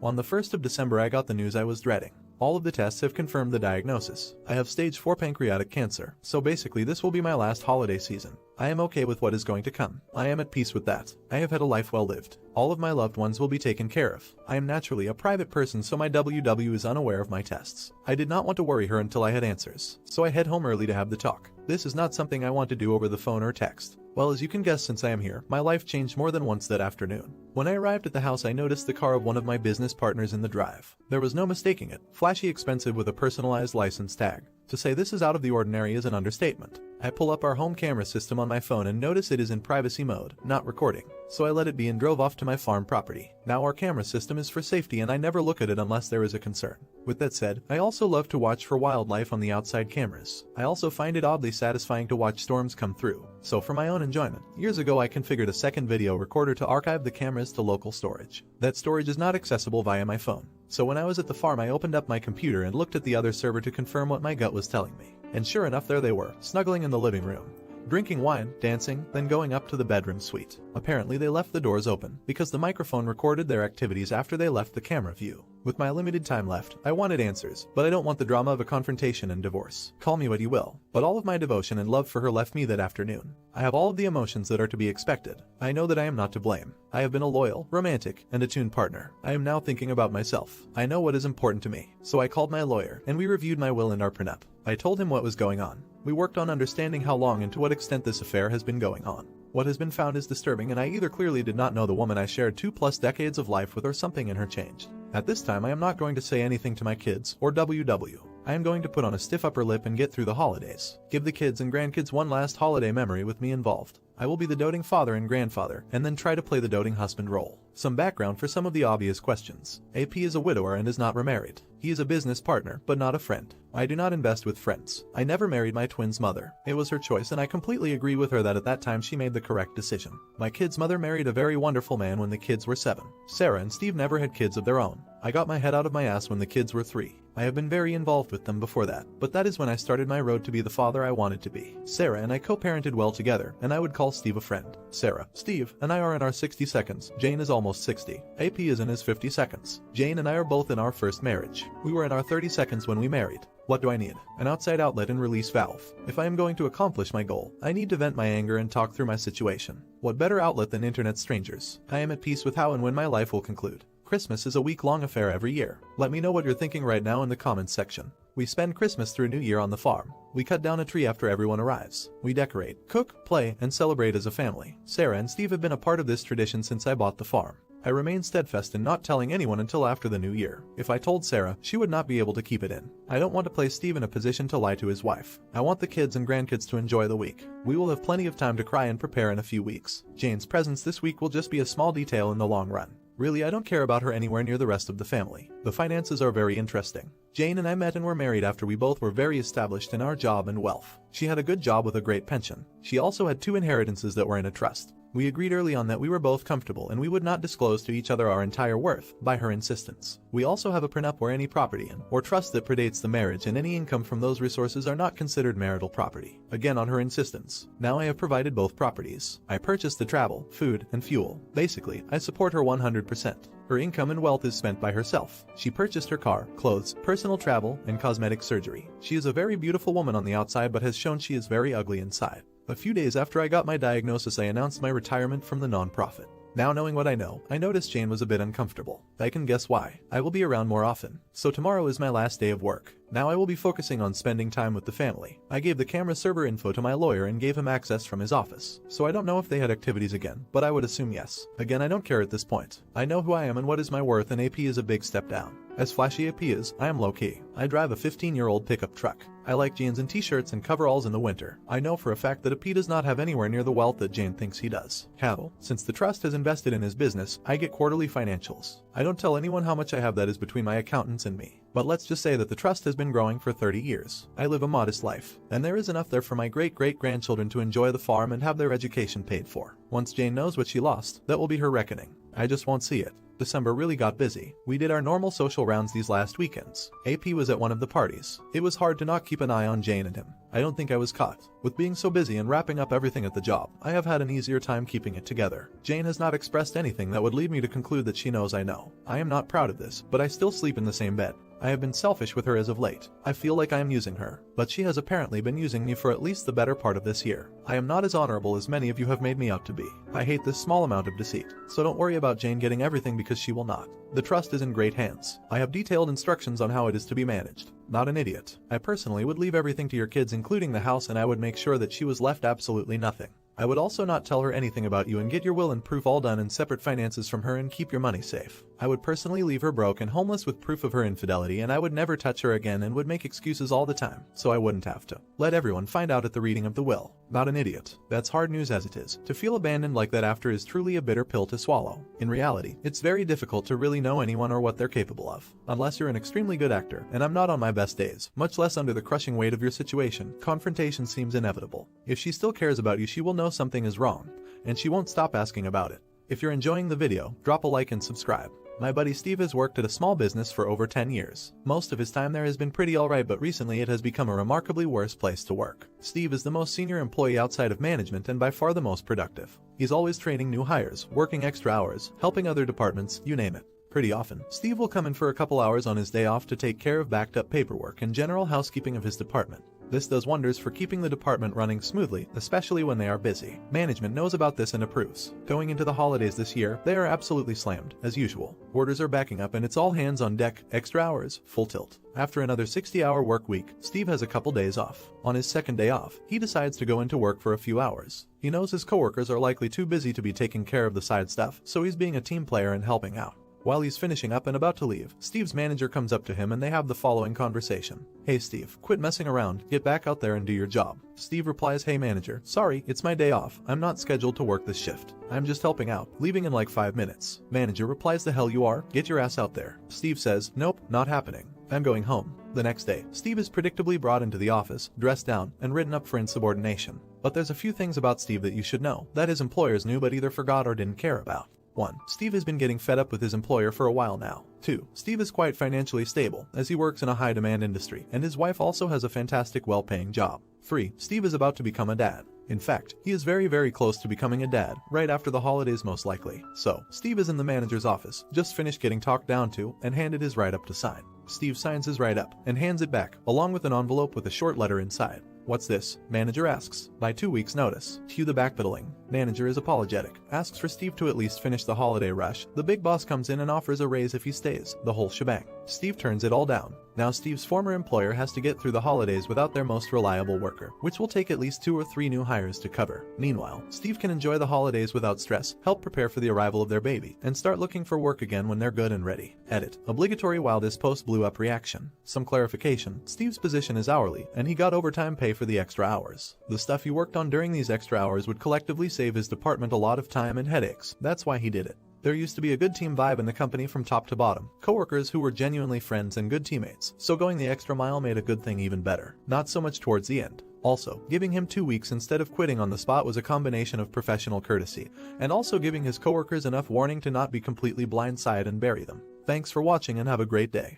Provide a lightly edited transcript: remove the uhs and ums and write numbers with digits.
On the 1st of December I got the news I was dreading. All of the tests have confirmed the diagnosis. I have stage 4 pancreatic cancer, so basically this will be my last holiday season. I am okay with what is going to come. I am at peace with that. I have had a life well lived. All of my loved ones will be taken care of. I am naturally a private person, so my WW is unaware of my tests. I did not want to worry her until I had answers, so I head home early to have the talk. This is not something I want to do over the phone or text. Well, as you can guess, since I am here, my life changed more than once that afternoon. When I arrived at the house, I noticed the car of one of my business partners in the drive. There was no mistaking it. Flashy, expensive with a personalized license tag. To say this is out of the ordinary is an understatement. I pull up our home camera system on my phone and notice it is in privacy mode, not recording. So I let it be and drove off to my farm property. Now our camera system is for safety and I never look at it unless there is a concern. With that said, I also love to watch for wildlife on the outside cameras. I also find it oddly satisfying to watch storms come through. So for my own enjoyment, years ago I configured a second video recorder to archive the cameras to local storage. That storage is not accessible via my phone. So when I was at the farm, I opened up my computer and looked at the other server to confirm what my gut was telling me. And sure enough, there they were, snuggling in the living room, drinking wine, dancing, then going up to the bedroom suite. Apparently they left the doors open, because the microphone recorded their activities after they left the camera view. With my limited time left, I wanted answers, but I don't want the drama of a confrontation and divorce. Call me what you will, but all of my devotion and love for her left me that afternoon. I have all of the emotions that are to be expected. I know that I am not to blame. I have been a loyal, romantic, and attuned partner. I am now thinking about myself. I know what is important to me. So I called my lawyer, and we reviewed my will and our prenup. I told him what was going on. We worked on understanding how long and to what extent this affair has been going on. What has been found is disturbing, and I either clearly did not know the woman I shared 2+ decades of life with, or something in her changed. At this time I am not going to say anything to my kids or WW. I am going to put on a stiff upper lip and get through the holidays. Give the kids and grandkids one last holiday memory with me involved. I will be the doting father and grandfather, and then try to play the doting husband role. Some background for some of the obvious questions. AP is a widower and is not remarried. He is a business partner, but not a friend. I do not invest with friends. I never married my twin's mother. It was her choice, and I completely agree with her that at that time she made the correct decision. My kid's mother married a very wonderful man when the kids were 7. Sarah and Steve never had kids of their own. I got my head out of my ass when the kids were 3. I have been very involved with them before that, but that is when I started my road to be the father I wanted to be. Sarah and I co-parented well together, and I would call Steve a friend. Sarah, Steve, and I are in our 60 seconds. Jane is almost 60. AP is in his 50 seconds. Jane and I are both in our first marriage. We were in our 30 seconds when we married. What do I need? An outside outlet and release valve. If I am going to accomplish my goal, I need to vent my anger and talk through my situation. What better outlet than internet strangers? I am at peace with how and when my life will conclude. Christmas is a week-long affair every year. Let me know what you're thinking right now in the comments section. We spend Christmas through New Year on the farm. We cut down a tree after everyone arrives. We decorate, cook, play, and celebrate as a family. Sarah and Steve have been a part of this tradition since I bought the farm. I remain steadfast in not telling anyone until after the new year. If I told Sarah, she would not be able to keep it in. I don't want to place Steve in a position to lie to his wife. I want the kids and grandkids to enjoy the week. We will have plenty of time to cry and prepare in a few weeks. Jane's presence this week will just be a small detail in the long run. Really, I don't care about her anywhere near the rest of the family. The finances are very interesting. Jane and I met and were married after we both were very established in our job and wealth. She had a good job with a great pension. She also had 2 inheritances that were in a trust. We agreed early on that we were both comfortable and we would not disclose to each other our entire worth, by her insistence. We also have a prenup where any property in or trust that predates the marriage and any income from those resources are not considered marital property. Again, on her insistence. Now I have provided both properties. I purchased the travel, food, and fuel. Basically, I support her 100%. Her income and wealth is spent by herself. She purchased her car, clothes, personal travel, and cosmetic surgery. She is a very beautiful woman on the outside but has shown she is very ugly inside. A few days after I got my diagnosis, I announced my retirement from the nonprofit. Now knowing what I know, I noticed Jane was a bit uncomfortable. I can guess why. I will be around more often. So tomorrow is my last day of work. Now I will be focusing on spending time with the family. I gave the camera server info to my lawyer and gave him access from his office. So I don't know if they had activities again, but I would assume yes. Again, I don't care at this point. I know who I am and what is my worth, and AP is a big step down. As flashy AP is, I am low-key. I drive a 15-year-old pickup truck. I like jeans and t-shirts and coveralls in the winter. I know for a fact that AP does not have anywhere near the wealth that Jane thinks he does. How? Since the trust has invested in his business, I get quarterly financials. I don't tell anyone how much I have, that is between my accountants and me. But let's just say that the trust has been growing for 30 years. I live a modest life, and there is enough there for my great-great-grandchildren to enjoy the farm and have their education paid for. Once Jane knows what she lost, that will be her reckoning. I just won't see it. December really got busy. We did our normal social rounds these last weekends. AP was at one of the parties. It was hard to not keep an eye on Jane and him. I don't think I was caught. With being so busy and wrapping up everything at the job, I have had an easier time keeping it together. Jane has not expressed anything that would lead me to conclude that she knows I know. I am not proud of this, but I still sleep in the same bed. I have been selfish with her as of late. I feel like I am using her, but she has apparently been using me for at least the better part of this year. I am not as honorable as many of you have made me out to be. I hate this small amount of deceit, so don't worry about Jane getting everything because she will not. The trust is in great hands. I have detailed instructions on how it is to be managed. Not an idiot. I personally would leave everything to your kids, including the house, and I would make sure that she was left absolutely nothing. I would also not tell her anything about you and get your will and proof all done in separate finances from her and keep your money safe. I would personally leave her broke and homeless with proof of her infidelity, and I would never touch her again and would make excuses all the time, so I wouldn't have to. Let everyone find out at the reading of the will. Not an idiot. That's hard news as it is. To feel abandoned like that after is truly a bitter pill to swallow. In reality, it's very difficult to really know anyone or what they're capable of. Unless you're an extremely good actor, and I'm not on my best days, much less under the crushing weight of your situation, confrontation seems inevitable. If she still cares about you, she will know something is wrong, and she won't stop asking about it. If you're enjoying the video, drop a like and subscribe. My buddy Steve has worked at a small business for over 10 years. Most of his time there has been pretty alright, but recently it has become a remarkably worse place to work. Steve is the most senior employee outside of management and by far the most productive. He's always training new hires, working extra hours, helping other departments, you name it. Pretty often, Steve will come in for a couple hours on his day off to take care of backed up paperwork and general housekeeping of his department. This does wonders for keeping the department running smoothly, especially when they are busy. Management knows about this and approves. Going into the holidays this year, they are absolutely slammed, as usual. Orders are backing up and it's all hands on deck, extra hours, full tilt. After another 60-hour work week, Steve has a couple days off. On his second day off, he decides to go into work for a few hours. He knows his coworkers are likely too busy to be taking care of the side stuff, so he's being a team player and helping out. While he's finishing up and about to leave, Steve's manager comes up to him and they have the following conversation. "Hey Steve, quit messing around, get back out there and do your job." Steve replies, "Hey manager, sorry, it's my day off. I'm not scheduled to work this shift. I'm just helping out, leaving in like 5 minutes." Manager replies, "The hell you are? Get your ass out there." Steve says, "Nope, not happening. I'm going home." The next day, Steve is predictably brought into the office, dressed down, and written up for insubordination. But there's a few things about Steve that you should know, that his employers knew but either forgot or didn't care about. 1. Steve has been getting fed up with his employer for a while now. 2. Steve is quite financially stable, as he works in a high-demand industry, and his wife also has a fantastic well-paying job. 3. Steve is about to become a dad. In fact, he is very close to becoming a dad, right after the holidays most likely. So, Steve is in the manager's office, just finished getting talked down to, and handed his write-up to sign. Steve signs his write-up, and hands it back, along with an envelope with a short letter inside. "What's this?" Manager asks. "By 2 weeks' notice." Cue the backpedaling. Manager is apologetic, asks for Steve to at least finish the holiday rush. The big boss comes in and offers a raise if he stays, the whole shebang. Steve turns it all down. Now Steve's former employer has to get through the holidays without their most reliable worker, which will take at least 2 or 3 new hires to cover. Meanwhile, Steve can enjoy the holidays without stress, help prepare for the arrival of their baby, and start looking for work again when they're good and ready. Edit. Obligatory. While this post blew up reaction. Some clarification. Steve's position is hourly, and he got overtime pay for the extra hours. The stuff he worked on during these extra hours would collectively save his department a lot of time and headaches. That's why he did it. There used to be a good team vibe in the company from top to bottom. Coworkers who were genuinely friends and good teammates. So going the extra mile made a good thing even better. Not so much towards the end. Also, giving him 2 weeks instead of quitting on the spot was a combination of professional courtesy, and also giving his coworkers enough warning to not be completely blindsided and bury them. Thanks for watching and have a great day.